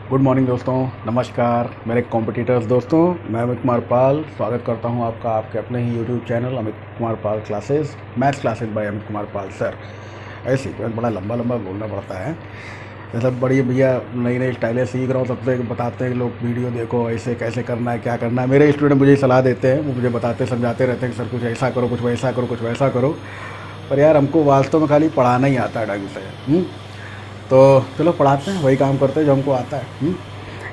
Good morning दोस्तों, नमस्कार मेरे कॉम्पिटिटर्स दोस्तों। मैं अमित कुमार पाल स्वागत करता हूं आपका आपके अपने ही YouTube channel Amit Kumar Pal classes, maths classes by Amit Kumar Pal sir. ऐसे बड़ा लंबा बोलना पड़ता है, मतलब बड़ी भैया नई नई स्टाइलें सीख रहा हूँ तब से बताते हैं लोग वीडियो देखो ऐसे कैसे करना है क्या करना है। मेरे स्टूडेंट मुझे सलाह देते हैं, वो मुझे बताते समझाते रहते हैं कि सर कुछ ऐसा करो, कुछ वैसा करो, कुछ वैसा करो। पर यार हमको वास्तव में खाली पढ़ाना ही आता है ढंग से। तो चलो पढ़ाते हैं, वही काम करते हैं जो हमको आता है।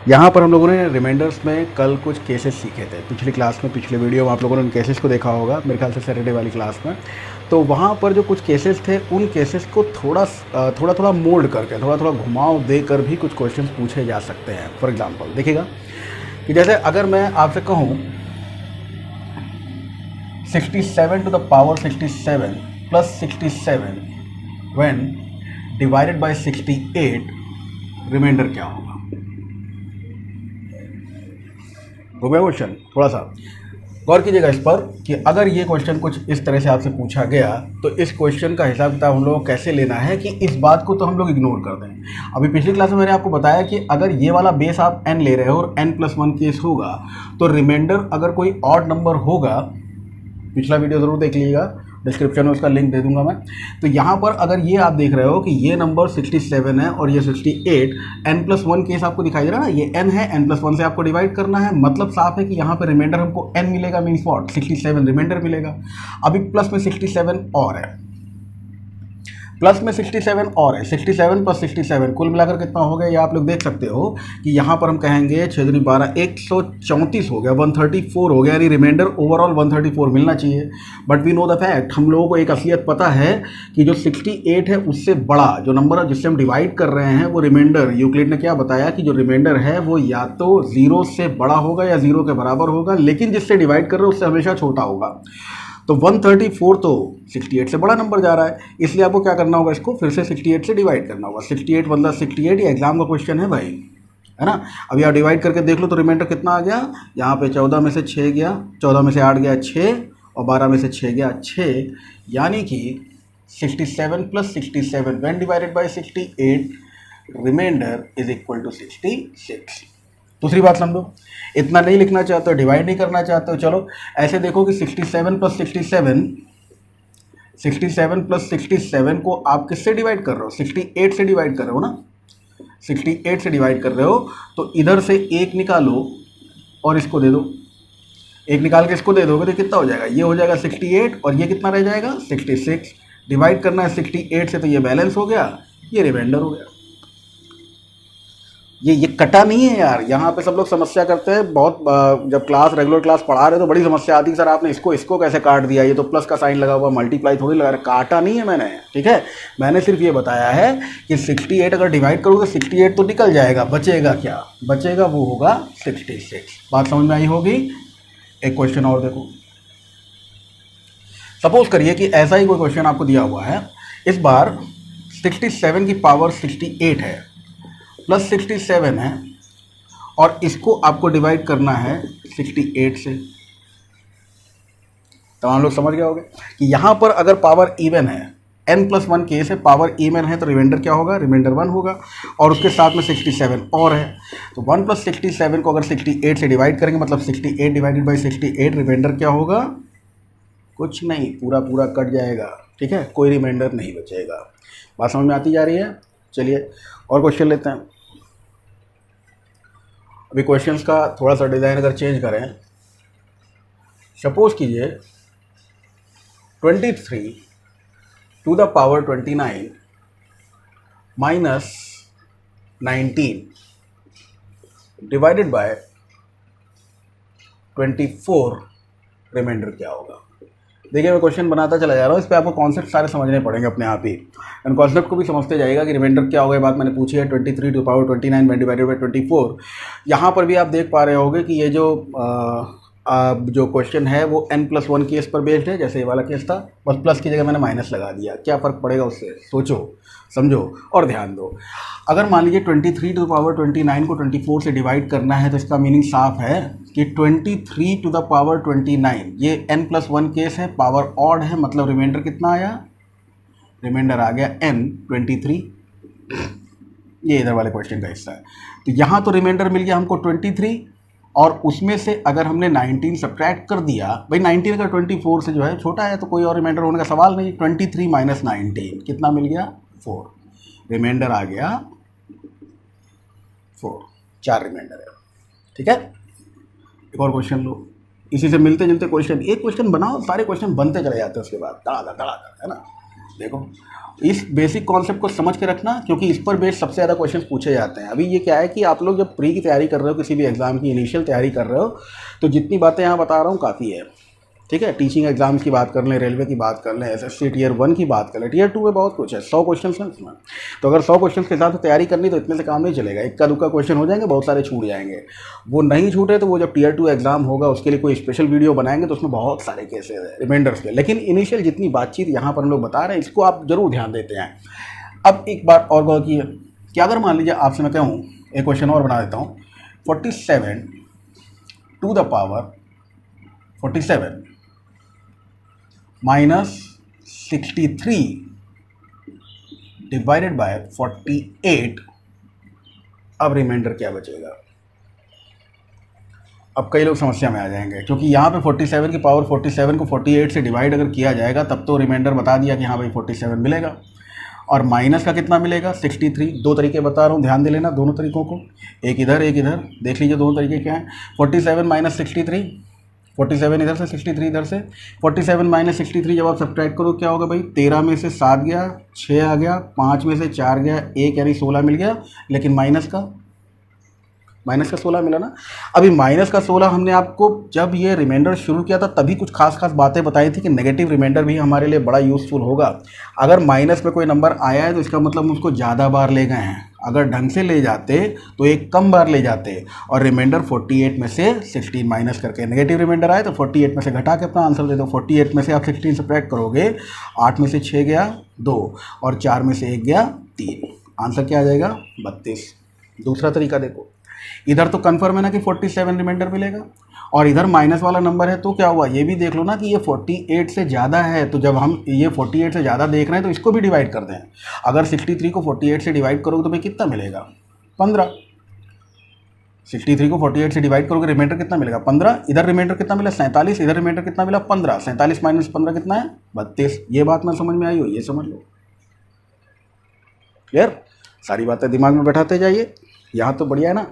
यहाँ पर हम लोगों ने रिमाइंडर्स में कल कुछ केसेस सीखे थे पिछली क्लास में, पिछले वीडियो में आप लोगों ने उन केसेस को देखा होगा मेरे ख्याल से सैटरडे वाली क्लास में। तो वहाँ पर जो कुछ केसेस थे उन केसेस को थोड़ा मोल्ड करके, थोड़ा घुमाव देकर भी कुछ क्वेश्चंस पूछे जा सकते हैं। फॉर एग्जांपल देखिएगा कि जैसे अगर मैं आपसे कहूँ 67 to the power 67 plus 67 when divided by 68, remainder क्या होगा? हो गया क्वेश्चन। थोड़ा सा गौर कीजिएगा इस पर कि अगर ये क्वेश्चन कुछ इस तरह से आपसे पूछा गया तो इस क्वेश्चन का हिसाब किताब हम लोगों को कैसे लेना है कि इस बात को तो हम लोग इग्नोर कर दें। अभी पिछली क्लास में मैंने आपको बताया कि अगर ये वाला बेस आप n ले रहे हो और n+1 केस होगा तो रिमाइंडर अगर कोई ऑड नंबर होगा, पिछला वीडियो ज़रूर देख लीजिएगा, डिस्क्रिप्शन में उसका लिंक दे दूंगा मैं। तो यहाँ पर अगर ये आप देख रहे हो कि ये नंबर 67 है और ये 68, n+1 केस आपको दिखाई दे रहा है ना, ये n है, n+1 से आपको डिवाइड करना है, मतलब साफ है कि यहाँ पे रिमाइंडर हमको n मिलेगा, मीन्स व्हाट 67 रिमाइंडर मिलेगा। अभी प्लस में 67 और है, प्लस में 67 और है, 67 प्लस 67 कुल मिलाकर कितना हो गया ये आप लोग देख सकते हो कि यहाँ पर हम कहेंगे 6 दूनी 12 134 हो गया, 134 हो गया, यानी रिमाइंडर ओवरऑल 134 मिलना चाहिए। But we know the fact, हम लोगों को एक असलियत पता है कि जो 68 है उससे बड़ा जो नंबर है जिससे हम डिवाइड कर रहे हैं वो रिमाइंडर, यूक्लिड ने क्या बताया कि जो रिमाइंडर है वो या तो 0 से बड़ा होगा या 0 के बराबर होगा, लेकिन जिससे डिवाइड कर रहे हो उससे हमेशा छोटा होगा। तो 134 तो 68 से बड़ा नंबर जा रहा है, इसलिए आपको क्या करना होगा, इसको फिर से 68 से डिवाइड करना होगा। 68 मतलब 68, ये एग्जाम का क्वेश्चन है भाई, है ना। अभी आप डिवाइड करके देख लो तो रिमाइंडर कितना आ गया, यहाँ पे 14 में से 6 गया, 14 में से 8 गया 6 और 12 में से 6 गया 6, यानी कि 67 plus 67 when divided by 68, remainder is equal to 66। दूसरी बात समझो, इतना नहीं लिखना चाहते हो, डिवाइड नहीं करना चाहते हो, चलो ऐसे देखो कि 67 प्लस 67 को आप किससे डिवाइड कर रहे हो, 68 से डिवाइड कर रहे हो ना, 68 से डिवाइड कर रहे हो। तो इधर से एक निकालो और इसको दे दो, एक निकाल के इसको दे दोगे तो कितना हो जाएगा, ये हो जाएगा 68 और ये कितना रह जाएगा 66। डिवाइड करना है 68 से तो ये बैलेंस हो गया, ये रिमाइंडर हो गया। ये कटा नहीं है यार, यहाँ पे सब लोग समस्या करते हैं बहुत। जब रेगुलर क्लास पढ़ा रहे तो बड़ी समस्या आती है, सर आपने इसको कैसे काट दिया, ये तो प्लस का साइन लगा हुआ, मल्टीप्लाई थोड़ी लगा रहा, काटा नहीं है मैंने, ठीक है। मैंने सिर्फ ये बताया है कि 68 अगर डिवाइड करोगे 68 तो निकल जाएगा, बचेगा क्या, बचेगा वो होगा 66। बात समझ में आई होगी। एक क्वेश्चन और देखो, सपोज करिए कि ऐसा ही कोई क्वेश्चन आपको दिया हुआ है, इस बार 67 की पावर 68 है, प्लस 67 है और इसको आपको डिवाइड करना है 68 से। तमाम लोग समझ गए होंगे कि यहाँ पर अगर पावर इवन है, n+1 केस है, पावर इवन है तो रिमाइंडर क्या होगा, रिमाइंडर 1 होगा और उसके साथ में 67 और है। तो 1 प्लस 67 को अगर 68 से डिवाइड करेंगे मतलब 68 डिवाइडेड बाई 68, रिमाइंडर क्या होगा, कुछ नहीं, पूरा कट जाएगा, ठीक है, कोई रिमाइंडर नहीं बचेगा। बात समझ में आती जा रही है। चलिए और क्वेश्चन लेते हैं। अभी क्वेश्चंस का थोड़ा सा डिज़ाइन अगर चेंज करें, सपोज कीजिए 23 to the power 29 minus 19 divided by 24, remainder क्या होगा। देखिए मैं क्वेश्चन बनाता चला जा रहा हूँ, इस पर आपको कॉन्सेप्ट सारे समझने पड़ेंगे अपने आप ही, एंड कॉन्सेप्ट को भी समझते जाएगा कि रिमाइंडर क्या होगा। ये बात मैंने पूछी है 23 to power 29 when divided by 24। यहाँ पर भी आप देख पा रहे होंगे कि ये जो क्वेश्चन है वो n+1 केस पर बेस्ड है, जैसे ये वाला केस था, बस प्लस की जगह मैंने माइनस लगा दिया। क्या फ़र्क पड़ेगा उससे, सोचो समझो और ध्यान दो। अगर मान लीजिए 23 टू द पावर 29 को 24 से डिवाइड करना है तो इसका मीनिंग साफ है कि 23 टू द पावर 29, ये n+1 केस है, पावर ऑड है, मतलब रिमाइंडर कितना आया, रिमाइंडर आ गया n 23। ये इधर वाले क्वेश्चन का हिस्सा है। तो यहाँ तो रिमाइंडर मिल गया हमको 23, और उसमें से अगर हमने 19 सब्ट्रैक्ट कर दिया, भाई 19 अगर 24 से जो है छोटा है तो कोई और रिमाइंडर होने का सवाल नहीं। 23 माइनस 19 कितना मिल गया? 4। रिमाइंडर आ गया 4, 4 रिमाइंडर है। ठीक है, एक और क्वेश्चन लो, इसी से मिलते जुलते क्वेश्चन। एक क्वेश्चन बनाओ, सारे क्वेश्चन बनते चले जाते हैं उसके बाद, धड़ाधड़, है ना। देखो इस बेसिक कॉन्सेप्ट को समझ के रखना, क्योंकि इस पर बेस सबसे ज़्यादा क्वेश्चन पूछे जाते हैं। अभी ये क्या है कि आप लोग जब प्री की तैयारी कर रहे हो, किसी भी एग्ज़ाम की इनिशियल तैयारी कर रहे हो, तो जितनी बातें यहाँ बता रहा हूँ काफ़ी है। ठीक है, टीचिंग एग्जाम्स की बात कर लें, रेलवे की बात कर लें, एसएससी टियर 1 की बात कर लें, टियर 2 में बहुत कुछ है, 100 क्वेश्चन है इसमें। तो अगर 100 क्वेश्चन के हिसाब से तैयारी करनी तो इतने से काम नहीं चलेगा, इक्का दुक्का क्वेश्चन हो जाएंगे, बहुत सारे छूट जाएंगे। वो नहीं छूटे तो वो जब टियर 2 एग्जाम होगा उसके लिए कोई स्पेशल वीडियो बनाएंगे तो उसमें बहुत सारे केसेस है रिमाइंडर्स के। लेकिन इनिशियल जितनी बातचीत यहाँ पर हम लोग बता रहे हैं इसको आप जरूर ध्यान देते हैं। अब एक बात और गौर की है कि अगर मान लीजिए आपसे मैं कहूँ, एक क्वेश्चन और बना देता हूँ, 47 to the power 47 minus 63 divided by 48, अब रिमाइंडर क्या बचेगा? अब कई लोग समस्या में आ जाएंगे, क्योंकि यहाँ पे 47 की पावर 47 को 48 से डिवाइड अगर किया जाएगा तब तो रिमाइंडर बता दिया कि हाँ भाई 47 मिलेगा, और माइनस का कितना मिलेगा? 63। दो तरीके बता रहा हूँ, ध्यान दे लेना दोनों तरीकों को, एक इधर एक इधर, देख लीजिए दोनों तरीके क्या हैं। 47 माइनस 63, 47 इधर से 63 इधर से, 47 माइनस 63 जब आप सब्ट्रैक्ट करो क्या होगा भाई? 13 में से 7 गया, 6 आ गया, 5 में से 4 गया, 1 यानी 16 मिल गया। लेकिन माइनस का 16 मिला ना। अभी माइनस का 16 हमने आपको जब ये रिमाइंडर शुरू किया था तभी कुछ खास बातें बताई थी कि नेगेटिव रिमाइंडर भी हमारे लिए बड़ा यूज़फुल होगा। अगर माइनस में कोई नंबर आया है तो इसका मतलब हम उसको ज़्यादा बार ले गए हैं, अगर ढंग से ले जाते तो एक कम बार ले जाते, और रिमाइंडर 48 में से 16 माइनस करके, नेगेटिव रिमाइंडर आए तो 48 में से घटा के अपना आंसर दे दो। 48 में से आप 16 सब्ट्रैक्ट करोगे, 8 में से 6 गया 2, और 4 में से 1 गया 3, आंसर क्या आ जाएगा? 32। दूसरा तरीका देखो, इधर तो कंफर्म है ना कि 47 रिमाइंडर मिलेगा, और इधर माइनस वाला नंबर है, तो क्या हुआ ये भी देख लो ना कि ये 48 से ज़्यादा है। तो जब हम ये 48 से ज़्यादा देख रहे हैं तो इसको भी डिवाइड कर दें। अगर 63 को 48 से डिवाइड करोगे तो भाई कितना मिलेगा? 15। 63 को 48 से डिवाइड करोगे, रिमाइंडर कितना मिलेगा? 15। इधर रिमाइंडर कितना मिला? 47। इधर रिमाइंडर कितना मिला? 15। 47 माइनस 15 कितना है? 32। ये बात ना समझ में आई हो, ये समझ लो। क्लियर? सारी बातें दिमाग में बैठाते जाइए। यहाँ तो बढ़िया है ना,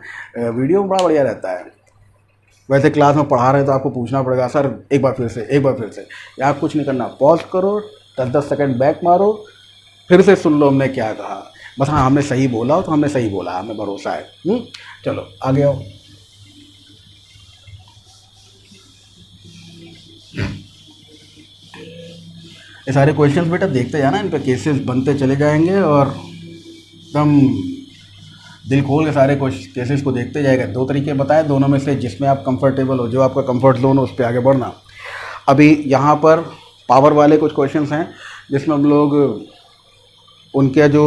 वीडियो में बड़ा बढ़िया रहता है। वैसे क्लास में पढ़ा रहे हैं तो आपको पूछना पड़ेगा, सर एक बार फिर से। यहाँ कुछ नहीं करना, पॉज करो, 10-10 सेकंड बैक मारो, फिर से सुन लो हमने क्या कहा। बस हाँ, हमने सही बोला हो तो हमने सही बोला, हमें भरोसा है। चलो आगे आओ। ये सारे क्वेश्चंस बेटा देखते जाना, इन पे केसेस बनते चले जाएंगे, और एकदम दिल खोल के सारे केसेस को देखते जाएगा। दो तरीके बताए, दोनों में से जिसमें आप कंफर्टेबल हो, जो आपका कंफर्ट जोन हो, उस पर आगे बढ़ना। अभी यहाँ पर पावर वाले कुछ क्वेश्चंस हैं जिसमें हम लोग उनके जो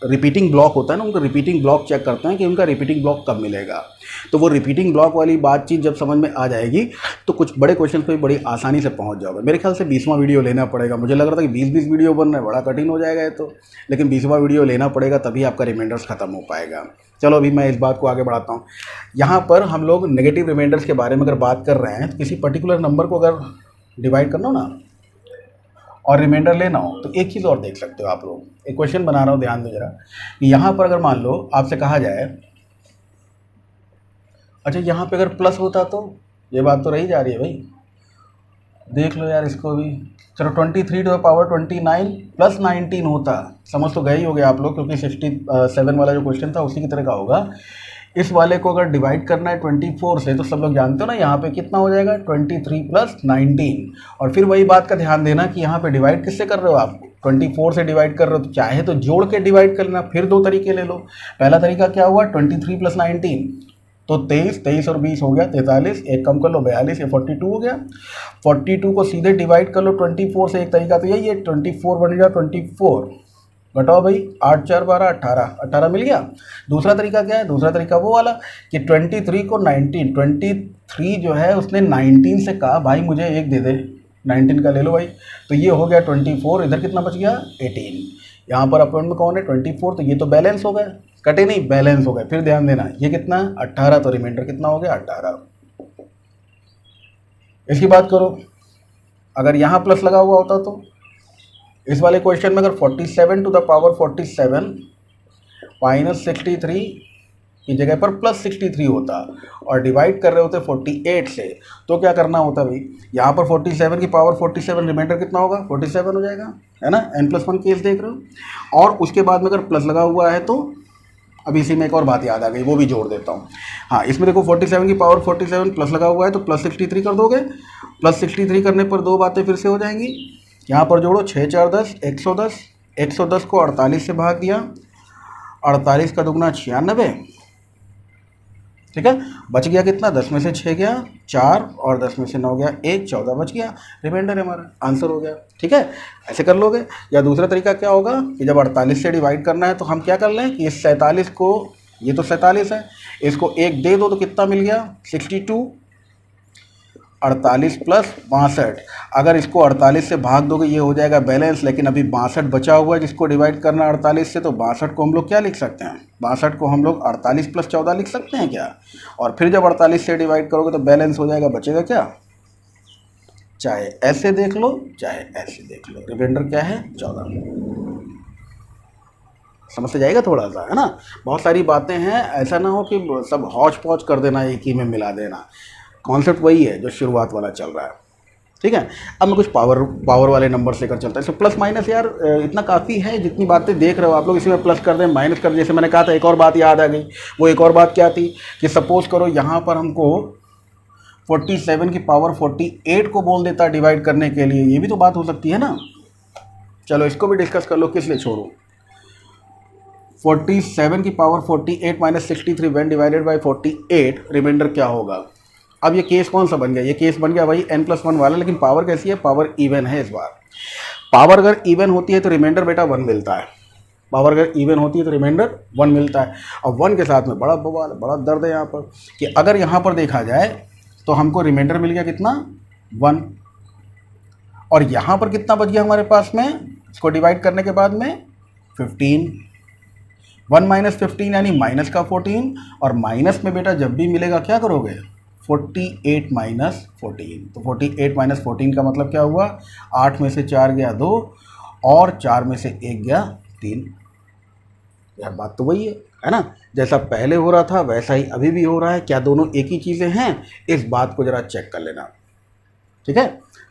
रिपीटिंग ब्लॉक होता है ना, उनका रिपीटिंग ब्लॉक चेक करते हैं कि उनका रिपीटिंग ब्लॉक कब मिलेगा। तो वो रिपीटिंग ब्लॉक वाली बातचीत जब समझ में आ जाएगी तो कुछ बड़े क्वेश्चन पे बड़ी आसानी से पहुंच जाओगे। मेरे ख्याल से 20वां वीडियो लेना पड़ेगा। मुझे लग रहा था कि 20 वीडियो बन रहे हैं, बड़ा कठिन हो जाएगा ये तो, लेकिन 20वां वीडियो लेना पड़ेगा, तभी आपका रिमाइंडर्स खत्म हो पाएगा। चलो अभी मैं इस बात को आगे बढ़ाता हूँ। यहाँ पर हम लोग नेगेटिव रिमाइंडर्स के बारे में अगर बात कर रहे हैं तो किसी पर्टिकुलर नंबर को अगर डिवाइड करना हो ना और रिमाइंडर लेना हो तो एक चीज़ और देख सकते हो आप लोग। एक क्वेश्चन बना रहा हूँ, ध्यान दो जरा। यहाँ पर अगर मान लो आपसे कहा जाए, अच्छा यहाँ पे अगर प्लस होता तो, ये बात तो रही जा रही है भाई, देख लो यार इसको भी। चलो 23 टू द पावर 29 प्लस 19 होता, समझ तो गए ही हो गए आप लोग, क्योंकि 67 वाला जो क्वेश्चन था उसी की तरह का होगा। इस वाले को अगर डिवाइड करना है 24 से तो सब लोग जानते हो ना यहाँ पे कितना हो जाएगा, 23 प्लस 19। और फिर वही बात का ध्यान देना कि यहाँ पे डिवाइड किससे कर रहे हो आप, 24 से डिवाइड कर रहे हो तो चाहे तो जोड़ के डिवाइड कर लेना। फिर दो तरीके ले लो। पहला तरीका क्या हुआ, 23 प्लस 19 तो 23 और 20 हो गया 43, एक कम कर लो 42, ये 42 हो गया। 42 को सीधे डिवाइड कर लो 24 से, एक तरीका तो यही है, 24 बन गया 24, घटाओ भाई 8 4 12 18 मिल गया। दूसरा तरीका क्या है, दूसरा तरीका वो वाला कि 23 को 19, 23 जो है उसने 19 से कहा भाई मुझे एक दे दे, 19 का ले लो भाई, तो ये हो गया 24, इधर कितना बच गया 18। यहाँ पर अपोनेंट में कौन है 24, तो ये तो बैलेंस हो गए, कटे नहीं, बैलेंस हो गए। फिर ध्यान देना ये कितना 18, तो रिमाइंडर कितना हो गया 18। इसकी बात करो, अगर यहाँ प्लस लगा हुआ होता तो इस वाले क्वेश्चन में अगर 47 टू द पावर 47 माइनस 63 की जगह पर प्लस 63 होता और डिवाइड कर रहे होते 48 से, तो क्या करना होता भाई, यहाँ पर 47 की पावर 47, रिमाइंडर कितना होगा 47 हो जाएगा, है ना, n+1 केस देख रहे हो। और उसके बाद में अगर प्लस लगा हुआ है तो अभी इसी में एक और बात याद आ गई, वो भी जोड़ देता हूँ। हाँ, इसमें देखो 47 की पावर 47 प्लस लगा हुआ है तो प्लस 63 कर दोगे, प्लस 63 करने पर दो बातें फिर से हो जाएंगी। यहाँ पर जोड़ो 6 4 10, 110, 110 को 48 से भाग दिया, 48 का दुगना 96, ठीक है, बच गया कितना, 10 में से 6 गया 4 और 10 में से 9 गया 1, 14 बच गया, रिमाइंडर हमारा आंसर हो गया। ठीक है, ऐसे कर लोगे। या दूसरा तरीका क्या होगा कि जब 48 से डिवाइड करना है तो हम क्या कर लें कि इस 47 को, ये तो 47 है, इसको 1 दे दो तो कितना मिल गया 62, 48 प्लस 62, अगर इसको 48 से भाग दोगे ये हो जाएगा बैलेंस, लेकिन अभी 62 बचा हुआ है जिसको डिवाइड करना 48 से, तो 62 को हम लोग क्या लिख सकते हैं, 62 को हम लोग 48 प्लस 14 लिख सकते हैं क्या। और फिर जब 48 से डिवाइड करोगे तो बैलेंस हो जाएगा, बचेगा क्या, चाहे ऐसे देख लो चाहे ऐसे देख लो, रिमाइंडर क्या है 14। समझ से जाएगा थोड़ा सा, है ना, बहुत सारी बातें हैं, ऐसा ना हो कि सब हौच पौच कर देना, एक ही में मिला देना। कॉन्सेप्ट वही है जो शुरुआत वाला चल रहा है। ठीक है, अब मैं कुछ पावर वाले नंबर लेकर चलता है। सो प्लस माइनस यार इतना काफ़ी है, जितनी बातें देख रहे हो आप लोग, इसी में प्लस कर दें माइनस कर दें। जैसे मैंने कहा था, एक और बात याद आ गई, वो एक और बात क्या थी कि सपोज करो यहाँ पर हमको 47 की पावर 48 को बोल देता डिवाइड करने के लिए, ये भी तो बात हो सकती है ना। चलो इसको भी डिस्कस कर लो, किस लिए छोड़ो। 47 की power 48 minus 63 when divided by 48, remainder क्या होगा। अब ये केस कौन सा बन गया, ये केस बन गया वही n+1 वाला, लेकिन पावर कैसी है, पावर इवन है इस बार। पावर अगर इवन होती है तो रिमाइंडर बेटा 1 मिलता है, पावर अगर इवन होती है तो रिमाइंडर 1 मिलता है। और 1 के साथ में बड़ा बवाल, बड़ा दर्द है यहाँ पर कि अगर यहाँ पर देखा जाए तो हमको रिमाइंडर मिल गया कितना 1, और यहाँ पर कितना बच गया हमारे पास में, इसको डिवाइड करने के बाद में 15, 1 माइनस 15 यानी माइनस का 14, और माइनस में बेटा जब भी मिलेगा क्या करोगे 48 माइनस 14, तो 48 माइनस 14 का मतलब क्या हुआ, 8 में से 4 गया 2 और 4 में से 1 गया 3। यार बात तो वही है ना, जैसा पहले हो रहा था वैसा ही अभी भी हो रहा है। क्या दोनों एक ही चीज़ें हैं, इस बात को ज़रा चेक कर लेना। ठीक है,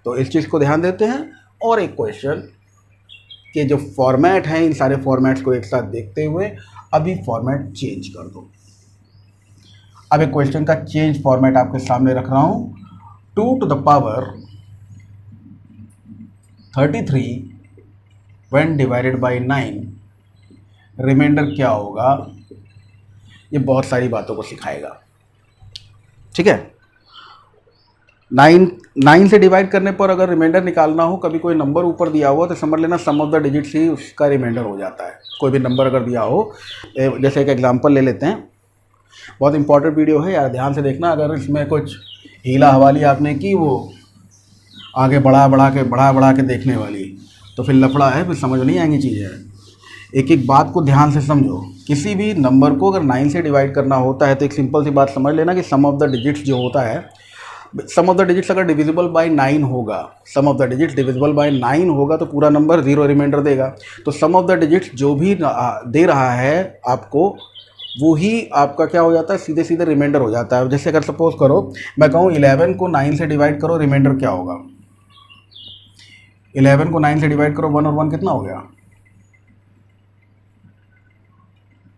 तो इस चीज़ को ध्यान देते हैं। और एक क्वेश्चन के जो फॉर्मेट हैं, इन सारे फॉर्मेट्स को एक साथ देखते हुए अभी फॉर्मेट चेंज कर दो। अब एक क्वेश्चन का चेंज फॉर्मेट आपके सामने रख रहा हूं। 2 to the power 33 when divided by 9, remainder क्या होगा। ये बहुत सारी बातों को सिखाएगा। ठीक है, 9 से डिवाइड करने पर अगर रिमाइंडर निकालना हो, कभी कोई नंबर ऊपर दिया हुआ तो समझ लेना सम ऑफ द डिजिट्स ही उसका रिमाइंडर हो जाता है। कोई भी नंबर अगर दिया हो, जैसे एक एग्जांपल ले लेते हैं, बहुत इंपॉर्टेंट वीडियो है यार, ध्यान से देखना। अगर इसमें कुछ हीला हवाली आपने की, वो आगे बढ़ा के देखने वाली, तो फिर लफड़ा है, फिर समझ नहीं आएंगी चीज़ें। एक एक बात को ध्यान से समझो। किसी भी नंबर को अगर 9 से डिवाइड करना होता है तो एक सिंपल सी बात समझ लेना कि सम ऑफ द डिजिट्स जो होता है, सम ऑफ द डिजिट्स अगर डिविजिबल बाय 9 होगा, sum of the digits divisible by 9 होगा तो पूरा नंबर 0 रिमाइंडर देगा। तो सम ऑफ द डिजिट्स जो भी दे रहा है आपको, वो ही आपका क्या हो जाता है, सीधे सीधे रिमाइंडर हो जाता है। जैसे अगर सपोज करो मैं कहूँ 11 को 9 से डिवाइड करो, रिमाइंडर क्या होगा। 11 को 9 से डिवाइड करो, 1 और 1 कितना हो गया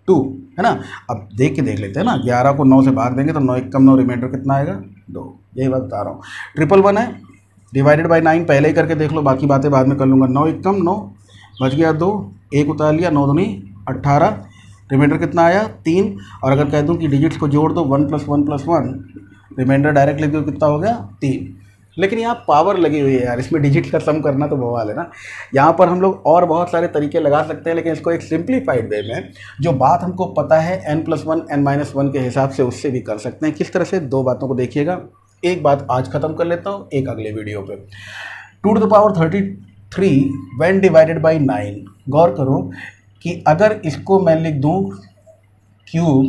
2, है ना। अब देख लेते हैं ना, 11 को 9 से भाग देंगे तो 9 1 कम 9, रिमाइंडर कितना आएगा 2। यही बात बता रहा हूँ। 111 है, डिवाइडेड बाय 9 पहले ही करके देख लो, बाकी बातें बाद में कर लूँगा। 9 1 कम 9, बच गया 2, 1 उतार लिया, 9 दूनी 18, रिमाइंडर कितना आया 3। और अगर कह दूं कि डिजिट्स को जोड़ दो 1 + 1 + 1, रिमाइंडर डायरेक्ट लिख दो, कितना हो गया 3। लेकिन यहाँ पावर लगी हुई है यार, इसमें डिजिट का सम करना तो बवाल है ना। यहाँ पर हम लोग और बहुत सारे तरीके लगा सकते हैं, लेकिन इसको एक सिंप्लीफाइड वे में जो बात हमको पता है n+1 n-1 के हिसाब से, उससे भी कर सकते हैं। किस तरह से, दो बातों को देखिएगा। एक बात आज ख़त्म कर लेता हूँ, एक अगले वीडियो पे। 2⁻33 व्हेन डिवाइडेड बाई 9। गौर करो कि अगर इसको मैं लिख दूं क्यूब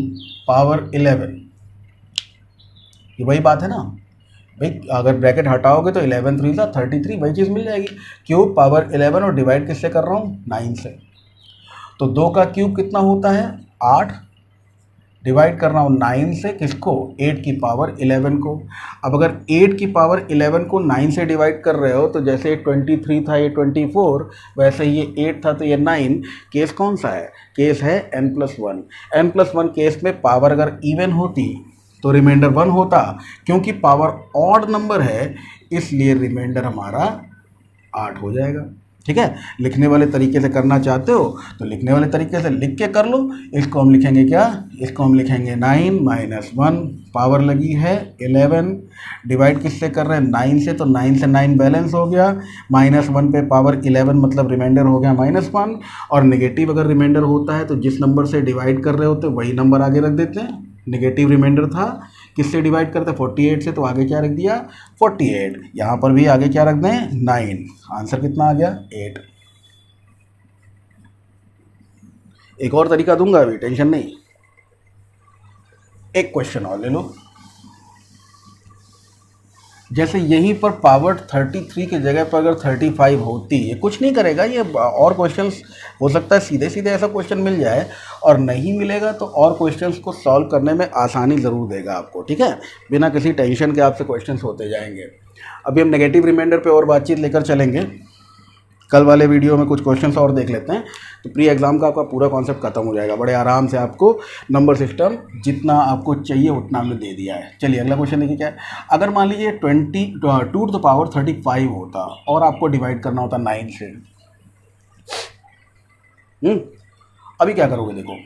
पावर 11, ये वही बात है ना भाई, अगर ब्रैकेट हटाओगे तो 11 3 था 33, वही चीज़ मिल जाएगी। क्यूब पावर 11 और डिवाइड किससे कर रहा हूँ 9 से, तो 2 का क्यूब कितना होता है 8, डिवाइड कर रहा हूँ 9 से, किसको 8 की पावर 11 को। अब अगर 8 की पावर 11 को 9 से डिवाइड कर रहे हो तो जैसे 23 था ये 24, वैसे ही ये 8 था तो ये 9। केस कौन सा है, केस है n+1। n+1 केस में पावर अगर इवन होती तो रिमाइंडर 1 होता, क्योंकि पावर ऑड नंबर है इसलिए रिमाइंडर हमारा 8 हो जाएगा। ठीक है, लिखने वाले तरीके से करना चाहते हो तो लिखने वाले तरीके से लिख के कर लो। इसको हम लिखेंगे क्या, इसको हम लिखेंगे 9 - 1, पावर लगी है 11, डिवाइड किससे कर रहे हैं 9 से, तो 9 से 9 बैलेंस हो गया, -1 पे पावर 11 मतलब रिमाइंडर हो गया -1। और नेगेटिव अगर रिमाइंडर होता है तो जिस नंबर से डिवाइड कर रहे होते वही नंबर आगे रख देते हैं। नेगेटिव रिमाइंडर था, किससे डिवाइड करते 48 से, तो आगे क्या रख दिया 48। यहाँ पर भी आगे क्या रख दें 9। आंसर कितना आ गया 8। एक और तरीका दूंगा अभी, टेंशन नहीं, एक क्वेश्चन और ले लो। जैसे यहीं पर पावर 33 की जगह पर अगर 35 होती, ये कुछ नहीं करेगा, ये और क्वेश्चंस हो सकता है सीधे सीधे ऐसा क्वेश्चन मिल जाए, और नहीं मिलेगा तो और क्वेश्चंस को सॉल्व करने में आसानी ज़रूर देगा आपको। ठीक है, बिना किसी टेंशन के आपसे क्वेश्चंस होते जाएंगे। अभी हम नेगेटिव रिमाइंडर पे और बातचीत लेकर चलेंगे, कल वाले वीडियो में कुछ क्वेश्चंस और देख लेते हैं, तो प्री एग्ज़ाम का आपका पूरा कॉन्सेप्ट खत्म हो जाएगा। बड़े आराम से आपको नंबर सिस्टम जितना आपको चाहिए उतना हमने दे दिया है। चलिए अगला क्वेश्चन देखिए क्या है। अगर मान लीजिए 2⁻35 होता और आपको डिवाइड करना होता 9 से, अभी क्या करोगे, देखो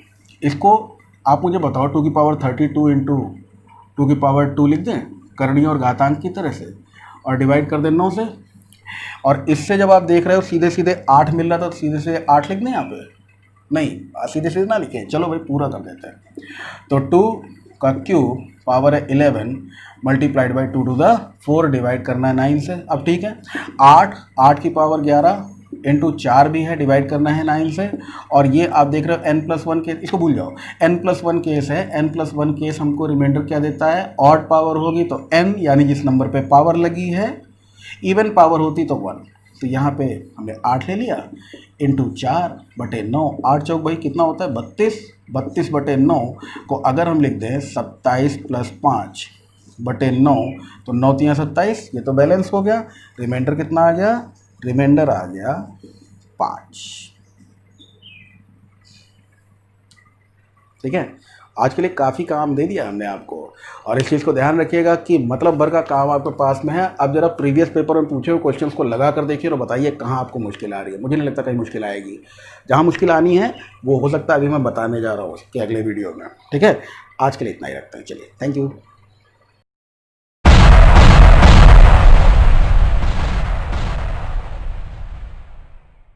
इसको आप मुझे बताओ 2⁻32 इंटू 2⁻2 लिख दें करणी और घातांक की तरह से, और डिवाइड कर दें 9 से। और इससे जब आप देख रहे हो सीधे सीधे 8 मिल रहा था तो सीधे से 8 लिख दें यहाँ पे, नहीं सीधे सीधे ना लिखें, चलो भाई पूरा कर देते हैं। तो 2 का क्यूब पावर है 11 मल्टीप्लाइड बाई 2⁴ डिवाइड करना है 9 से। अब ठीक है, 8 की पावर 11 इंटू 4 भी है, डिवाइड करना है 9 से। और ये आप देख रहे हो n+1 केस, इसको भूल जाओ, n+1 केस है। n+1 केस हमको रिमाइंडर क्या देता है, ऑड पावर होगी तो n, यानी जिस नंबर पे पावर लगी है, इवन पावर होती तो 1। तो यहाँ पे हमने 8 ले लिया इंटू 4/9, 8 चौक भाई कितना होता है 32, 32/9 को अगर हम लिख दें 27 + 5/9, तो 9 × 27, ये तो बैलेंस हो गया। रिमाइंडर कितना आ गया, रिमाइंडर आ गया 5। ठीक है, आज के लिए काफ़ी काम दे दिया हमने आपको, और इस चीज़ को ध्यान रखिएगा कि मतलब भर का काम आपके पास में है। अब जरा प्रीवियस पेपर में पूछे हुए क्वेश्चंस को लगा कर देखिए और बताइए कहाँ आपको मुश्किल आ रही है। मुझे नहीं लगता कहीं मुश्किल आएगी, जहाँ मुश्किल आनी है वो हो सकता है अभी मैं बताने जा रहा हूँ उसके अगले वीडियो में। ठीक है, आज के लिए इतना ही रखते हैं, चलिए थैंक यू।